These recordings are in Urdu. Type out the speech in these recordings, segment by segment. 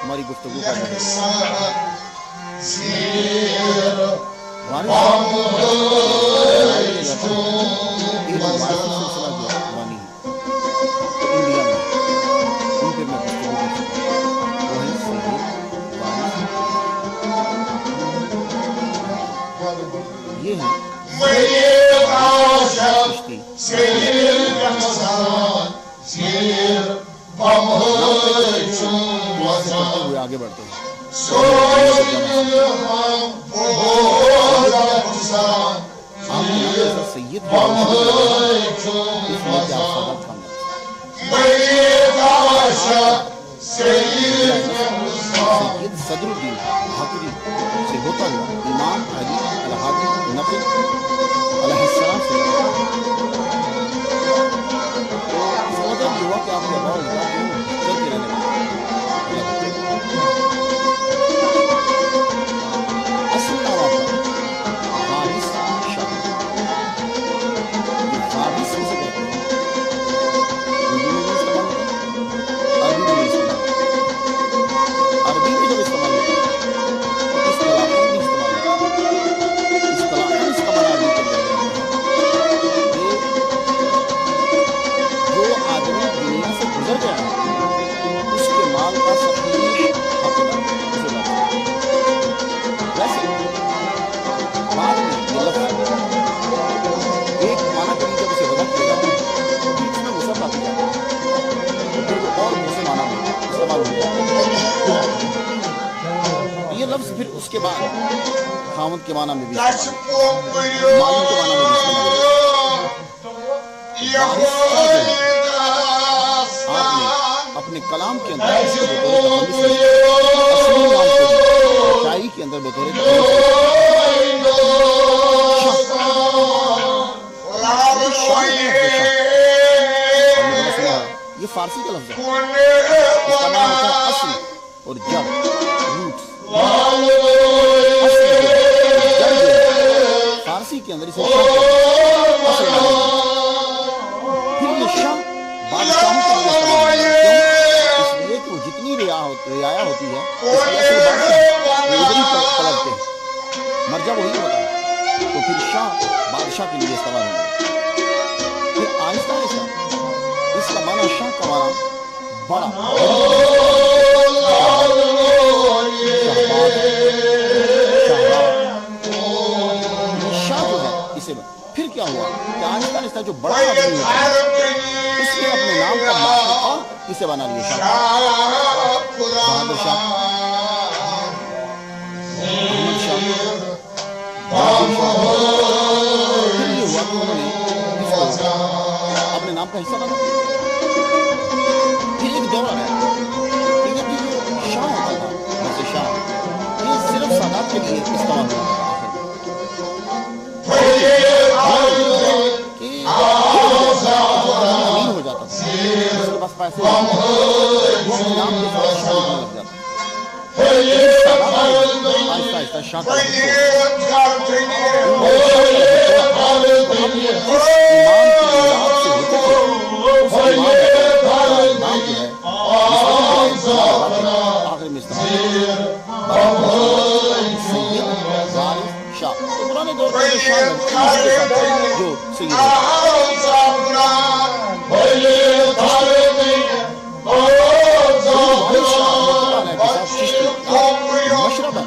ہماری گفتگو کا یہ ہے آگے بڑھتے ہیں سید صدر الدین بھاکری سے ہوتا ہوا امام علی الہادی نقل علیہ السلام سے ہوا کہ آپ کے بعد چلتے رہنے اصل نام آپ کا فارس شاہ فارس سے کہتے ہیں عربی میں جب استعمال ہوتا ہے اس طلاق میں استعمال ہوتا ہے اس طلاق میں اس کا معنی عربی کر دیتے ہیں جو آدمی دنیا سے گزر گیا ہے اس کے مال کا صحیح حقدار ویسے بعد میں یہ لفظ ایک معنی کے لیے جب اسے وضع کیا جاتا ہے اس میں غصہ آتی جاتا ہے پھر وہ اور دوسرے معنی میں استعمال ہوتا ہے یہ لفظ پھر اس کے بعد خاوند کے معنی میں بھی استعمال مالک کے معنی میں بھی استعمال آپ نے اپنے کلام کے اندر شاعری کے اندر بطور یہ فارسی کا لفظ ہے اس کا نام ہوتا ہے اصل اور جب روٹ فارسی کے اندر اسے پھر یہ شاہ بادشاہوں کے لیے استعمال ہوتا ہے اس لیے کہ وہ جتنی رعایا ہوتی ہے اس لیے اصل بادشاہ پلٹتے ہیں مرجع وہی ہوتا ہے تو پھر شاہ بادشاہ کے لیے استعمال ہوتا ہے پھر آہستہ آہستہ اس کا معنی شاہ کا معنی بڑا شاہ جو ہے اسے پھر کیا ہوا کہ آہستہ آہستہ جو بڑا آدمی ہوتا ہے اس نے اپنے نام کا معنی اسے بنا لیا شاہ بہادر شاہ احمد شاہ بہادر شاہ پھر یہ ہوا کہ انہوں نے اس کو اپنے نام کا حصہ بنا پھر ایک دور آیا لیکن جو شاہ ہوتا تھا جیسے شاہ یہ صرف سادات کے لیے استعمال ہوتا تھا امیر ہو جاتا تھا اس کے پاس پیسے نام کے ساتھ شاہ لگ جاتا آہستہ آہستہ شاہ کا امام کی اولاد سے ہوتے تھے کے ساتھ جو سید ہے مشرب ہے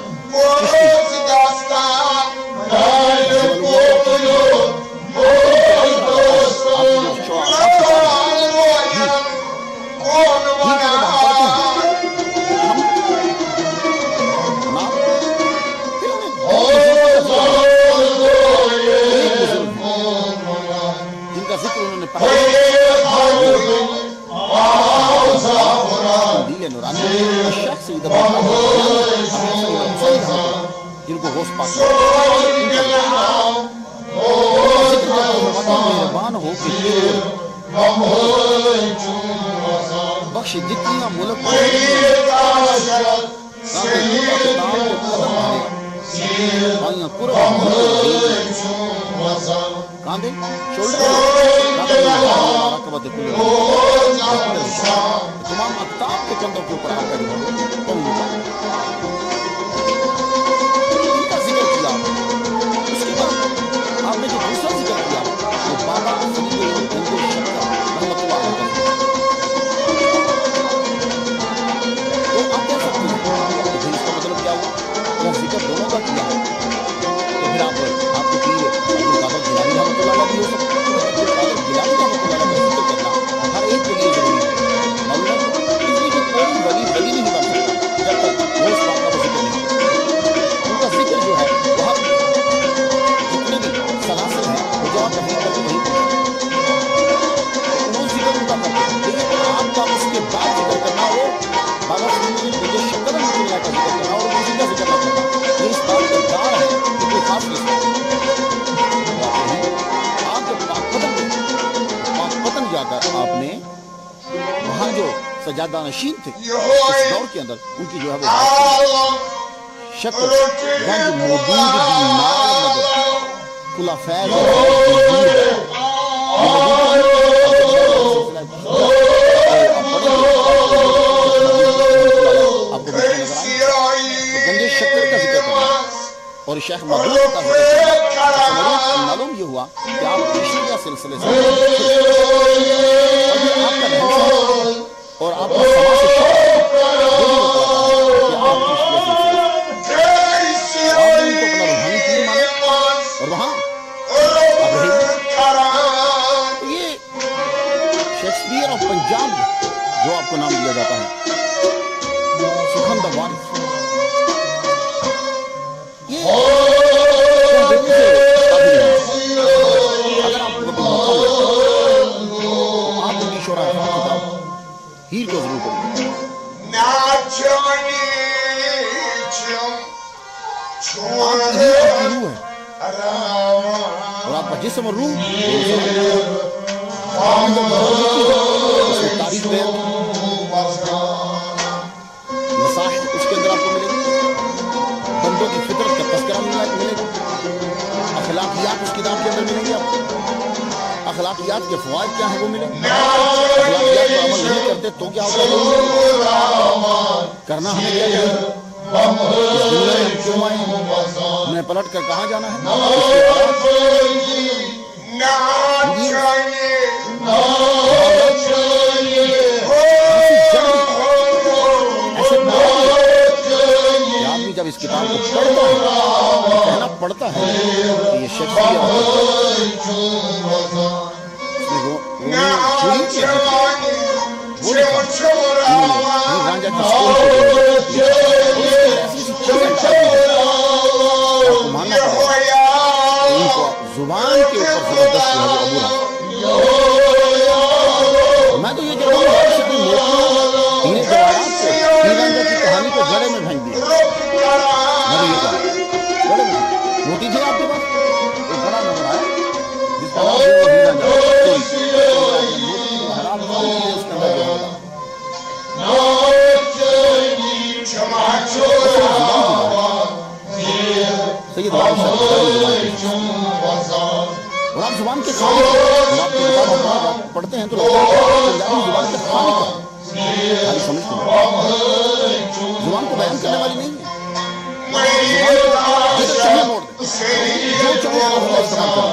جن کو غوث پاک مہربان ہو کے بخش جتنا ملک کاندھے تمام اقطاب کے کندھوں کے اوپر آ کر ان کا ذکر کیا. اس کے بعد آپ نے جو دوسرا ذکر کیا وہ بابا رحمۃ اللہ علیہ تو آپ کہہ سکتے ہیں کہ اس کا مطلب کیا ہوا وہ ذکر دونوں کا کیا ہے تو پھر آپ کو پیر عبدالقادر جیلانی رحمۃ اللہ علیہ بھی ہو سکتا ہے. عبدالقادر جیلانی رحمۃ اللہ علیہ کا ذکر کرنا ہر ایک کے لیے ضروری ہے. معلوم ہے اس لیے کہ کوئی ولی نہیں بن سکتا جب تک وہ اس بات کا ذکر نہیں کرتا. ان کا ذکر جو ہے وہ ہر جتنے بھی سلاسل ہیں وہ جہاں تحریر کر کے وہی کرتے ہیں وہ ذکر ان کا کرتے ہیں. لیکن آپ کا اس کے بعد ذکر کرنا ہو بابا جو شکر اللہ کا ذکر کرنا اور کسی کا ذکر نہ کرنا یہ اس بات کا دار ہے کہ کوئی خاص آپ جب پاکپتن جا کر آپ نے وہاں جو سجادہ نشین تھے اس دور کے اندر ان کی جو ہے وہ شکل گنج موجود بیمار خلفاء گنج شکل کا ذکر کرنا اور شیخ مغلوب کا ذکر کرنا. معلوم یہ ہوا کہ آپ عشقیہ سلسلے سے آپ کا رہن اور آپ کا سماج سے شوق کہ آپ عشقیہ سلسلے آپ نے ان کو اپنا روحانی پیر مانا اور وہاں یہ شیکسپیئر آف پنجاب جو آپ کو نام دیا جاتا ہے سکھندر وارث اگر آپ کو بھی شورا ہیر کو ضرور پڑھیں اور آپ کا جسم اور روح تاریخ میں مساحت اس کے اندر آپ کو ملے گی. بندوں کی فطرت کا تذکرہ ملے گا. اخلاقیات اس کتاب کے اندر ملیں گے. آپ اخلاقیات کے فوائد کیا ہیں وہ ملیں گے. اخلاقیات پر عمل نہیں کرتے تو کیا ہوگا کرنا ہمیں کیا چاہیے اس دنیا میں کیوں آئے میں پلٹ کر کہاں جانا ہے آدمی جب اس کتاب کو پڑھتا ہے کہنا پڑتا ہے کہ یہ شخصیت ماننا پڑے ان کو زبان کے اوپر زبردست ہے وہ ابو رہا. میں تو یہ کہتا ہوں انہیں جواہرات سے ہیرانجہ کی کہانی کو گڑے میں بھینگ دیا. میں تو یہ کہا گڑے میں موتی تھی آپ کے پاس ایک بڑا نظر آیا جس کا نام ہے ہیرانجہ اس کے اندر جو ہوتا سید اور آپ زبان کے خالی جب آپ کی کتاب پڑھتے ہیں تو پنجابی زبان کے خالی کا خالی سمجھتے ہیں زبان کو بیان کرنے والی نہیں ہے. زبان کو جسے چاہے موڑ دیں جو چاہے استعمال کریں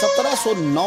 1709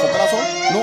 1709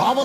52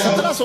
1700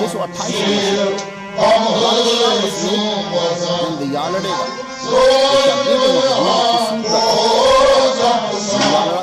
628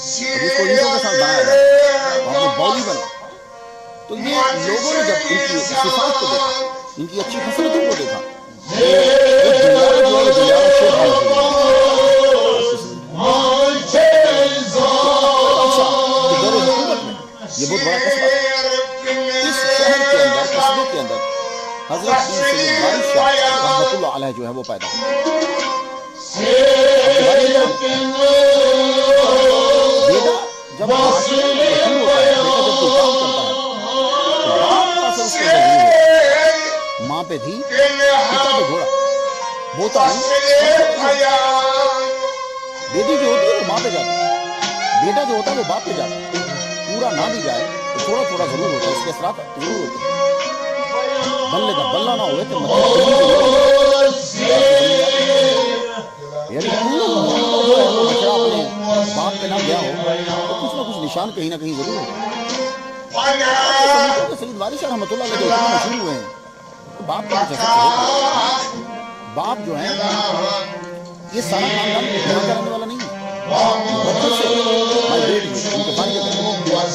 جس کو اینٹوں کے ساتھ بنایا جاتا ہے، اور وہ باؤلی بنا. تو یہ لوگوں نے جب ان کی صفات کو دیکھا، ان کی اچھی خصلتوں کو دیکھا، یہ بہت بڑا قصبہ اس شہر کے اندر، قصبے کے اندر حضرت سید وارث شاہ رحمۃ اللہ علیہ جو ہے وہ پیدا ہوئے. بیٹا جب ہوتا ہے، بیٹا جب کوئی کام کرتا ہے تو باپ کا اثر اس کے اندر نہیں ہوتا. ماں پہ تھی، پتا پہ گھوڑا بوتا نہیں. بیٹی جو ہوتی ہے وہ ماں پہ جاتی ہے، بیٹا جو ہوتا ہے وہ باپ پہ جاتا ہے. پورا نہ بھی جائے تو تھوڑا تھوڑا ضرور ہوتا ہے، اس کے اثرات ضرور ہوتے ہیں. بلے کا بلہ نہ ہوئے تو یعنی بچڑا اپنے باپ پہ نہ گیا ہو تو کچھ نہ کچھ نشان کہیں نہ کہیں ضرور ہوتا ہے. سید وارث شاہ رحمۃ اللہ علیہ جو اتنا مشہور ہوئے ہیں تو باپ کا کچھ اثر ہوگا. باپ جو ہیں یہ سارا خاندان گناہ کرنے والا نہیں ہے. بچوں سے مائگریٹ ہوئے، ان کے بھائی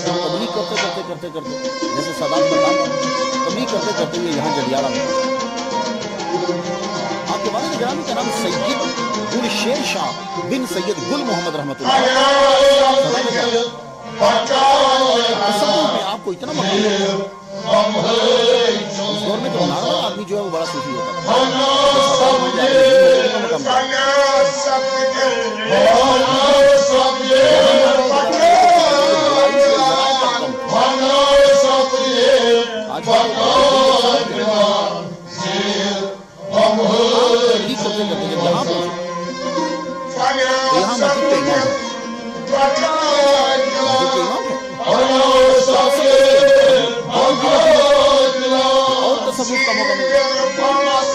تبلیغ کرتے جیسے سادات کا کام تبلیغ کرتے ہوئے یہاں جڈیالہ میں. آپ کے والد گرامی کا نام سید گل شیر شاہ بن سید گل محمد رحمۃ اللہ. میں آپ کو اتنا مقام ہے، اس دور میں تو نارمل آدمی جو ہے وہ بڑا صوفی ہوتا یہاں مسجد کے امام اور تصوف کا موقع ملتا ہے.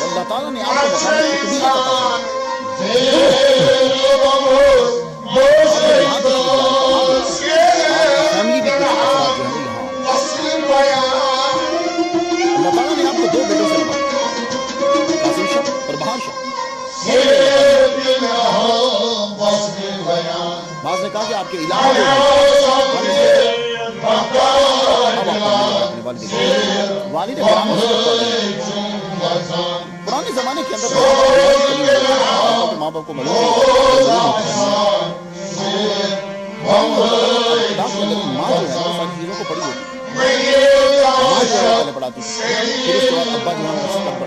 اللہ تعالیٰ نے آپ کو بتانے کی کبھی فیملی بھی کچھ افراد جو ہیں یہاں. اللہ تعالیٰ نے آپ کو دو بیٹوں سے نوازا، قاسم شاہ اور بہار شاہ. بعض نے کہا کہ آپ کے علاقے والد پرانے زمانے کے اندر ماں باپ کو ماں جو ہے ساری چیزوں کو پڑھی ہوتی ماں جو ہے پہلے پڑھاتی، پھر اس کے بعد ابا جو ہے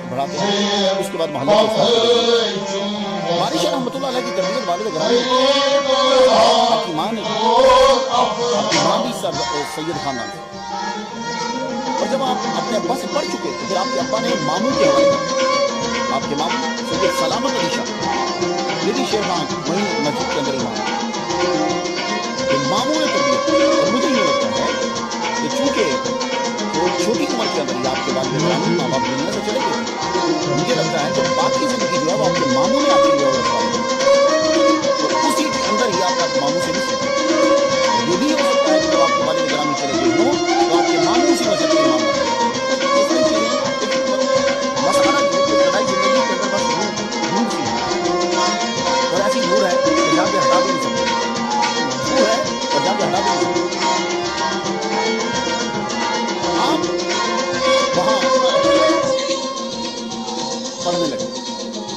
پڑھاتے ہیں، اس کے بعد محلہ کو وارث شاہ رحمۃ اللہ علیہ کی تربیت والد گرامی آپ کی ماں نے، آپ کی ماں بھی سید خاندان سے. اور جب آپ اپنے ابا سے پڑھ چکے تو پھر آپ کے ابا نے ماموں کے حوالے کیا. آپ کے ماموں سید سلامت علی شاہ، یہ بھی شیر خان وہیں مسجد کے اندر امام ہے. ماموں نے تربیت کی. اور مجھے یہ لگتا ہے کہ چونکہ وہ چھوٹی عمر کے اندر ہی آپ کے والد گرامی ماں باپ دنیا سے چلے گئے، مجھے لگتا ہے کہ باقی زندگی جو ہے وہ آپ کے ماموں نے آپ کے لیے رکھوائی، تو اسی کے اندر ہی آپ کا ماموں سے نہیں سیکھا. یہ بھی ہو سکتا ہے کہ جب آپ کے والد گرامی چلے گئے ہوں تو آپ کے ماموں اسی مسجد کے امام بنے. بس آنا ابتدائی زندگی کے اندر بس نور سی ہے، اور ایسی نور ہے کہ جا کے ہٹا بھی نہیں سکتے. نور ہے اور جا کے ہٹا بھی نہیں سکتے. آپ وہاں پڑھنے لگے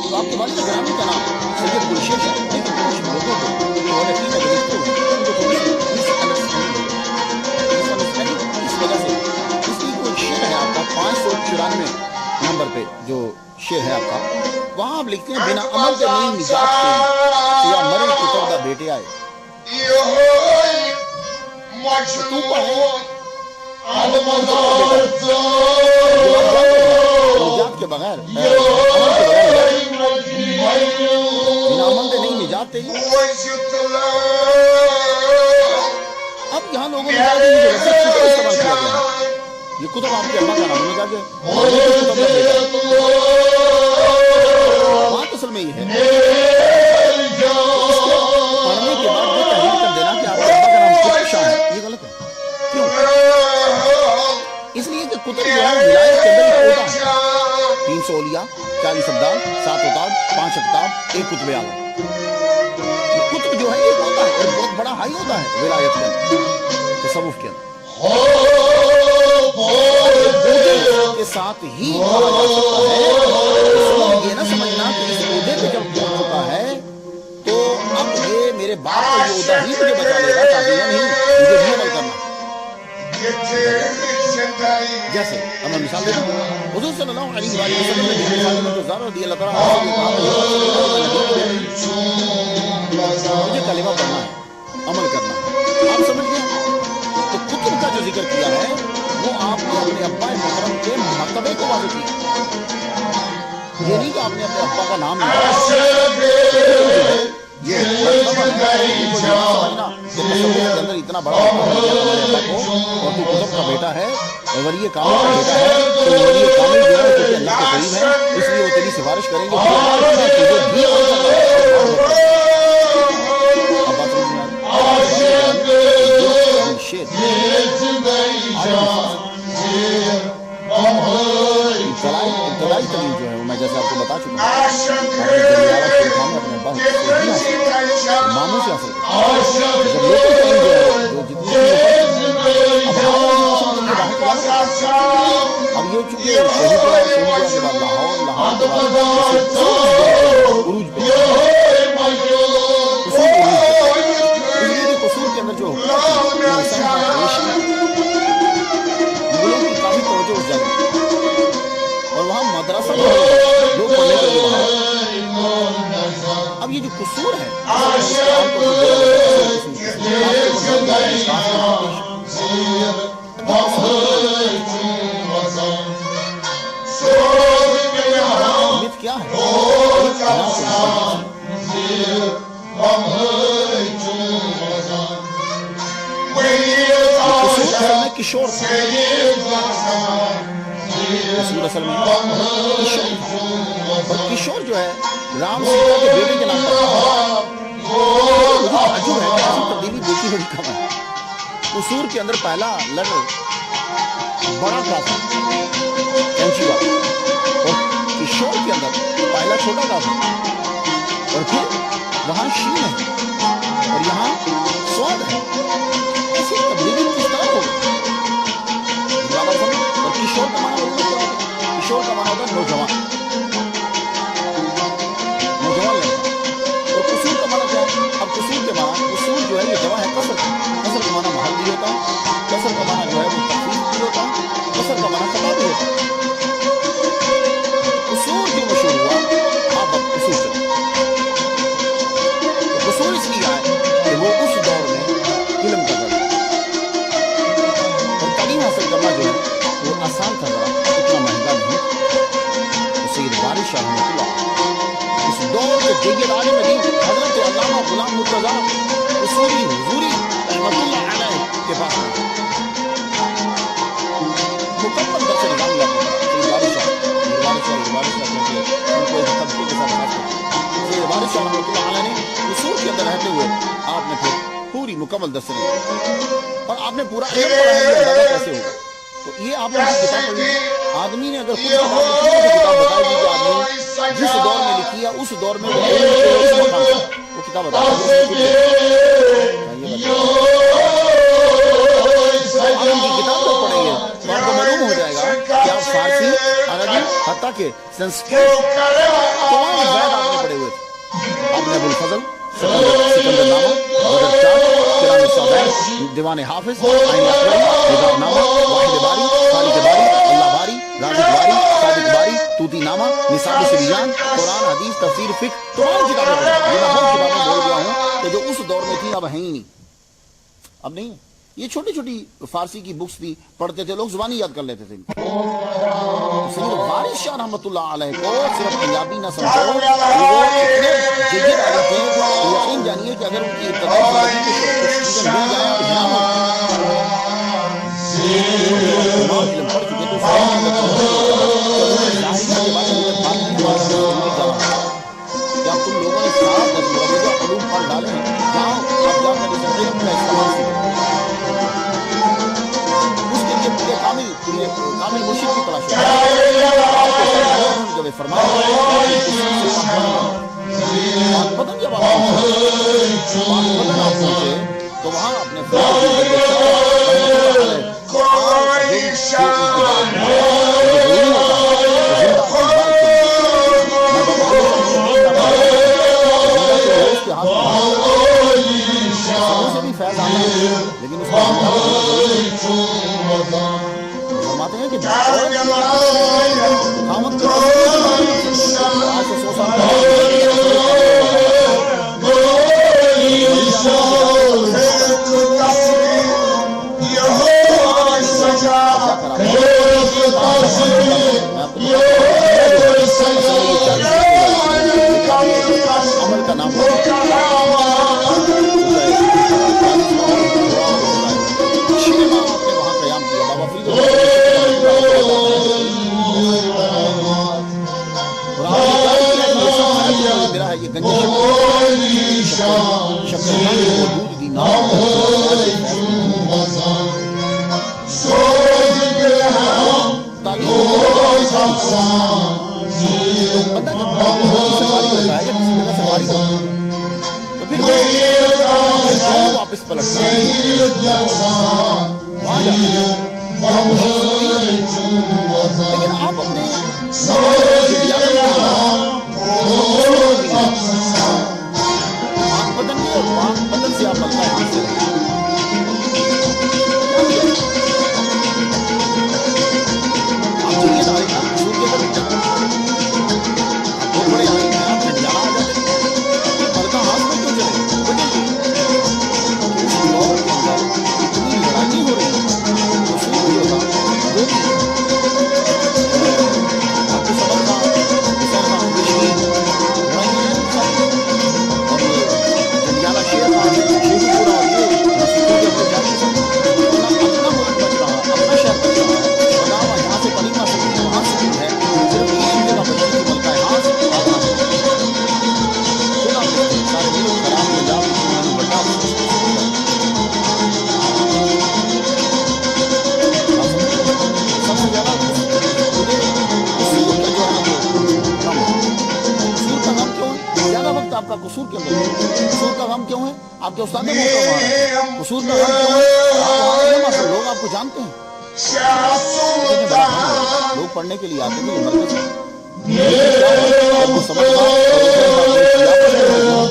تو آپ کے والد گرامی کا نام سید گل شیر شاہ. لیکن کچھ لوگوں کو اس وجہ سے اس کی کوئی شعر ہے آپ کا 594 نمبر پہ جو شعر ہے آپ کا، وہاں آپ لکھتے ہیں بنا عمل کے نہیں نجات کے یا مرے کتردہ بیٹے آئے. تو پڑھے نجات کے بغیر بنا عمل کے نہیں نجات تھی. اب یہاں لوگوں نے استعمال کیا گیا ہے. یہ کتب آپ کے ابا کا نام ہے کہ بات اصل میں یہ ہے پڑھنے کے بعد یہ تحریر کر دینا کہ آپ کے ابا کا نام کتب شاہ ہے، یہ غلط ہے. کیوں؟ اس لیے کہ کتب جو ہے ولایت کے اندر ایک ہوتا ہے 300 اولیاء، 40 ابدال، 7 اوتاد، 5 اقطاب، 1 قطب اعظم. قطب جو ہے ایک ہوتا ہے، ایک بہت بڑا ہائی ہوتا ہے ولایت کے اندر، تصوف کے اندر کے ساتھ ہی کہا جا سکتا ہے۔ یہ نہ سمجھنا کہ اس عہدے پہ جب پہنچ چکا ہے تو اب یہ میرے باپ کا یہ عہدہ ہی مجھے بچا لے گا، کافی نہیں، مجھے بھی عمل کرنا۔ جیسے اب میں مثال دیتا ہوں، حضور صلی اللہ علیہ وسلم نے جو زار رضی اللہ تعالیٰ مجھے کلمہ پڑھنا ہے، عمل کرنا ہے، آپ سمجھ گئے؟ تو قطب کا جو ذکر کیا ہے وہ آپ نے اپنے ابا محترم کے مرتبے کو واضح کیا، یہ نہیں کہ آپ نے اپنے ابا کا نام لیا۔ یہ سمجھنا کہ تصوف کے اندر اتنا بڑا اور تو قطب کا بیٹا ہے اور ولی کامل کا بیٹا ہے، تو ولی کامل جو ہے کیونکہ اللہ کے قریب ہے اس لیے وہ تیری سفارش کریں گے کہ تجھے بھی عمل کرنا ہے۔ اب بات سمجھ میں آ ابتدائی تعلیم جو ہے وہ میں جیسے آپ کو بتا چکا ہوں، اپنے ماموں سے حاصل کرتا جب لوکل تعلیم جو ہے جو جتنی اب یہ چونکہ شہید کے بعد لاہور عروج پہ قصور کے اندر جو کافی توجہ ہو جائے اور وہاں مدرسہ لوگ پڑھنے کے لیے وہاں۔ اب یہ جو قصور ہے مت کیا ہے؟ کشور اصل میں کشور جو ہے رام سیتا کے بیٹے کے نام پر عجب ہے، تبدیلی دیکھی بڑی کم ہے۔ قصور کے اندر پہلا لڑ بڑا کافی کینچی والا اور کشور کے اندر پہلا چھوٹا کافی اور پھر وہاں شین ہے اور یہاں سواد ہے۔ ایسی تبدیلی کس طرح ہوگی؟ اور کشور کا معنی ہوتا ہے، کشور کا معنی ہوتا ہے نوجوان، نوجوان لڑکا، اور قصور کا معنی کیا ہے؟ اب قصور کے معنی، قصور جو ہے یہ جمع ہے قصر، قصر کا معنی محل بھی ہوتا ہے، قصر کا معنی جو ہے وہ تفصیل بھی ہوتا ہے، قصر کا معنی خطا بھی ہوتا ہے۔ قصور جو مشہور ہوا آپ اب قصور چلیں، قصور اس لیے آئے کہ وہ اس دور میں علم کا ذریعہ اور تعلیم حاصل کرنا جو ہے وہ آسان تھا، ذرا اتنا مہنگا نہیں۔ سید وارث شاہ رحمۃ اللہ اس دور کے جید عالم دین حضرت علامہ غلام مرتضیٰ قصوری حضوری رحمۃ اللہ علیہ کے پاس مکمل درس نظام لاتے ہیں۔ سید وارث شاہ ان کو اس طبقے کے ساتھ خاص کرتے ہیں۔ سید وارث شاہ رحمۃ اللہ علیہ نے قصور کے اندر رہتے ہوئے آپ نے پھر پوری مکمل درس نظام اور آپ نے پورا علم پڑھا ہے، یہ اندازہ کیسے ہوگا؟ تو یہ آپ نے کتاب پڑھی، آدمی نے اگر خود کتاب لکھی ہے تو کتاب بتائی دی کہ آدمی جس دور میں لکھی ہے اس دور میں وہ کتاب بتا آپ ان کی کتاب کو پڑھیں گے تو آپ کو معلوم ہو جائے گا کہ آپ فارسی، عربی، حتیٰ کہ سنسکرت تمام زائد آپ نے پڑھے ہوئے تھے۔ آپ نے ابوالفضل، سکندر نامہ، بدر چاٹ، کرام الصابر، دیوان حافظ، آئین اکبری، نظام نامہ، واحد باری، خالق باری، اللہ باری، رازق باری، صادق باری، توتی نامہ، نصاب سبیان، قرآن، حدیث، تفسیر، فقہ، تمام کتابیں پڑھی۔ یہ میں بہت کتابیں بول گیا ہوں کہ جو اس دور میں تھی اب ہیں ہی نہیں، اب نہیں ہے۔ یہ چھوٹی چھوٹی فارسی کی بکس تھی، پڑھتے تھے لوگ، زبانی یاد کر لیتے تھے۔ سید وارث شاہ رحمۃ اللہ علیہ کو صرف پنجابی نہ سمجھو، وہ اتنے جید عالم تھے تو یقین جانیے کہ اگر ان کی ابتدائی زندگی کے کچھ چیزیں مل جائیں تو جہاں تمام علم پڑھ چکے تو شاہدہ کے بارے میں بات کی کیا تم لوگوں نے سارا مروجہ علوم پڑھ ڈالے ہیں؟ جاؤ آپ جا کر اس علم کا استعمال کریں۔ اس کے لیے پورے کامل مرشد کی تلاش ہے۔ فرمایا بدن جب آپ بدن آپ پہنچے تو وہاں اپنے سے بھی فیض آنا ہے، لیکن اس فرماتے ہیں کہ خامد کو آج سے 100 سال عمل کا نام میرا ہے یہ واپس پلٹتا ہے لیکن آپ اپنے بدن میں اور بدن سے آپ بنتا ہے آپ کا قصور کے اندر قصور کا غم کیوں ہے؟ آپ کے استاد قصور کا غم کیوں ہے؟ لوگ آپ کو جانتے ہیں، لوگ پڑھنے کے لیے آتے ہیں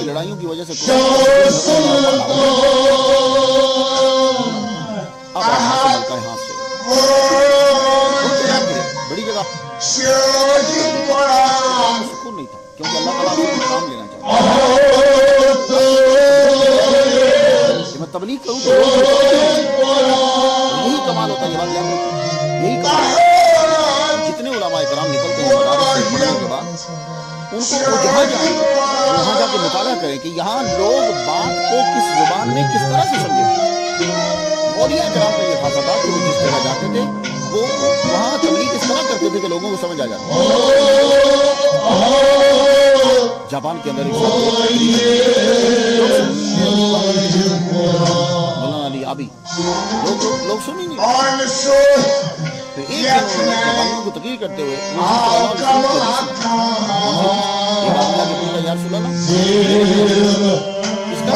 لڑائیوں کی وجہ سے بڑی جگہ سکون نہیں تھا کیونکہ اللہ تعالیٰ سے کام لینا چاہتا کہ میں تبلیغ کروں تو یہی کمال ہوتا ہے، یہ بات یاد رکھیں، یہی کمال ہے۔ جتنے علماء کرام نکلتے ہیں مدارس سے پڑھنے کے بعد ان کو وہ جہاں جائیں وہاں جا کے مطالعہ کریں کہ یہاں لوگ بات کو کس زبان میں کس طرح سے سمجھیں۔ اولیاء کرام کا یہ خاصہ تھا کہ وہ جس جگہ جاتے تھے وہ وہاں تبلیغ اس طرح کرتے تھے کہ لوگوں کو سمجھ آ جاتا۔ جاپان کے اندر مولانا علی آبی لوگ سن ہی نہیں تو ایک دن جاپانیوں کو تقریر کرتے ہوئے یا رسول اللہ اس کا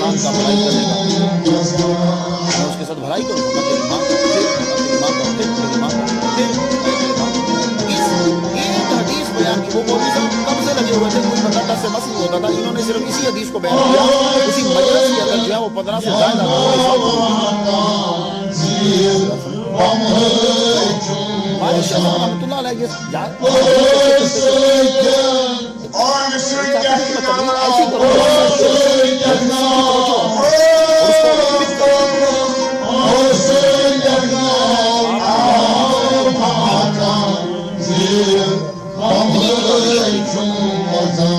انسان کا بھلائی کرنے کا میں اس کے ساتھ بھلائی کروں گا تیری ماں بیان کی وہ مولوی صاحب کب سے لگے ہوئے تھے کوئی پتہ سے مسئلہ ہوتا تھا، انہوں نے صرف اسی حدیث کو بیان کیا، اسی مجلس کے اندر جو ہے وہ 15 سے زائد ہمارے شیخ رحمۃ اللہ علیہ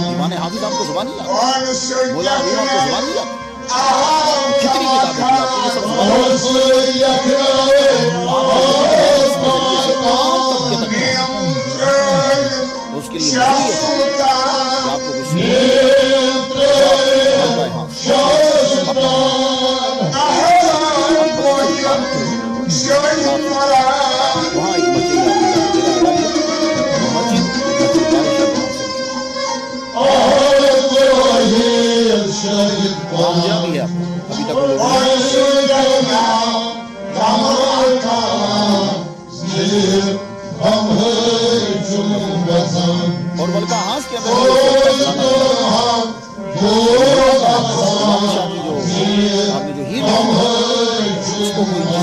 ایمان حافظ آپ کو زبان نہیں آتا، مولا علی آپ کو زبان نہیں آتا، کتنی کتابیں اس کے لیے آپ کو وہاں ایک بچے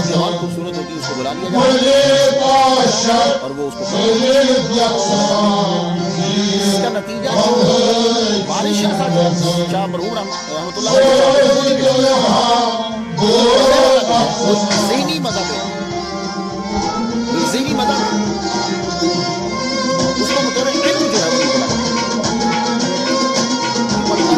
کی آواز خوبصورت ہوتی ہے اس کو بلا لیا جاتا ہے اور وہ اس کو اس کا نتیجہ بارش شاہ مرحوم رحمۃ اللہ ذہنی مذہب ہے، ذہنی مذہب اس کو بطور علم جو ہے وہ نہیں بلا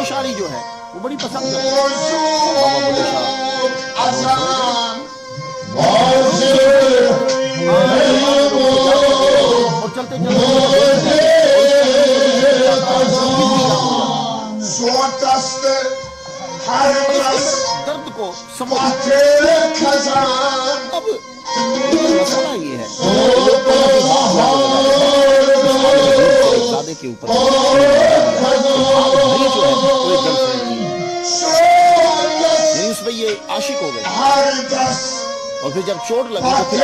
شاعری جو ہے وہ بڑی پسند ہے بابا بلے شاہ اور چلتے درد کو سمجھ اب مسئلہ یہ ہے زیادہ کے اوپر اس پہ یہ عاشق ہو گئے اور پھر جب چوٹ لگی تو پھر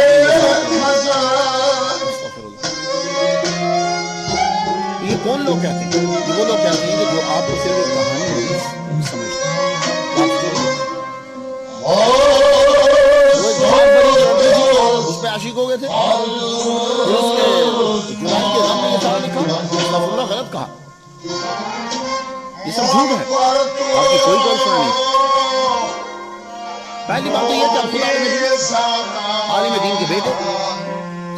یہ کون لوگ کہتے ہیں؟ یہ وہ لوگ کہتے ہیں کہ جو آپ کو صرف ایک کہانی ہوئی سمجھتے ہیں اس پہ عاشق ہو گئے تھے پھر اس کے جنان کے غم میں یہ سارا لکھا اللہ غلط کہا یہ سب جھوٹ ہے آپ کی کوئی گرل فرینڈ نہیں پہلی بات تو یہ کہ خدا عالم دین کے بیٹے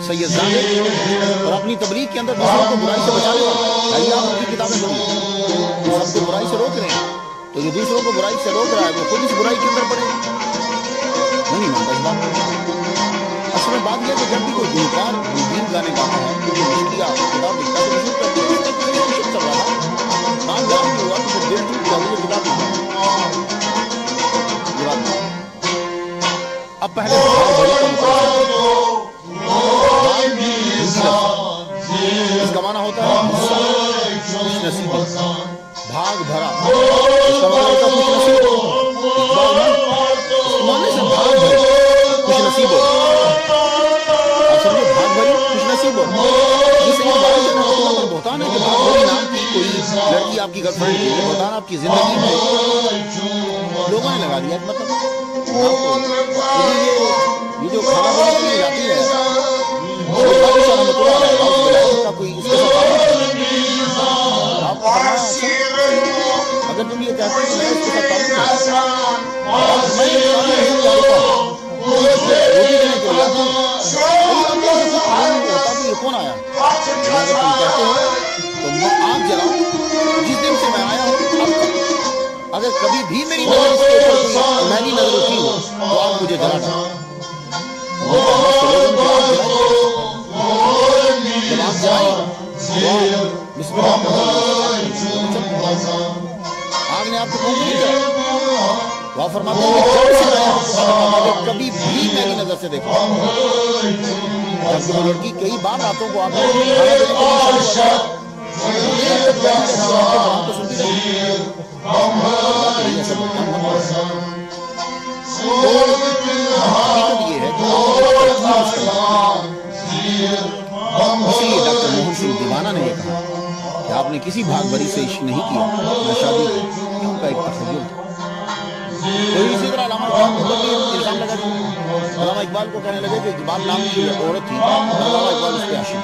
سید زاہد اور اپنی تبلیغ کے اندر دوسروں کو برائی سے بچانے والے آپ ان کی کتابیں پڑھیں جو سب کو برائی سے روک رہے ہیں تو جو دوسروں کو برائی سے روک رہا ہے وہ خود اس برائی کے اندر پڑے نہیں مانتا اس بات اصل میں بات یہ کہ جب بھی کوئی گلوکار دین گانے گاتا ہے تو جو مشکیا کتاب لکھتا ہے مشہور کرتے ہیں چل رہا ہے کامیاب نہیں ہوا تو پھر دل ٹوٹ جاتی ہے کتاب اب پہلے اس کا معنی ہوتا ہے خوش نصیب بھاگ بھرا اس کا معنی ہوتا ہے خوش نصیب معنی سے بھاگ بھرے خوش نصیب ہو آپ سمجھو بھاگ بھری خوش نصیب ہو جس سے یہ بارش ہے پر بہتان ہے کہ بھاگ بھری نام کی کوئی لڑکی آپ کی گرل فرینڈ کے لیے بہتان آپ کی زندگی میں لوگوں نے لگا دیا مطلب یہ جو کھانا بنانے کے لیے جاتی ہے کوئی اس کے ساتھ اگر تم یہ کہتے ہیں کہ میں اس کے ساتھ یہ کون آیا اگر تم کہتے ہو تو آگ جلاؤ جس دن سے میں آیا ہوں اب تک اگر کبھی بھی میری نظر اس کے اوپر مہنگی نظر اٹھی ہو تو آپ مجھے جلا دیں جب آپ جائیں بسم اللہ آگ نے آپ کو کون نہیں کیا وہ فرماتے ہیں جب سے آیا کبھی بھی میری نظر سے دیکھا جبکہ وہ لڑکی کئی بار راتوں کو آپ یہ ہے ڈاکٹر موہن سنگھ دیوانہ نے یہ کہا کہ آپ نے کسی بھاگ بھری سے عشق نہیں کیا نہ شادی ان کا ایک تخیل تھا کوئی اسی طرح علامہ اقبال کو کہنے لگے کہ اقبال نام کی عورت تھی علامہ اقبال اس کے عاشق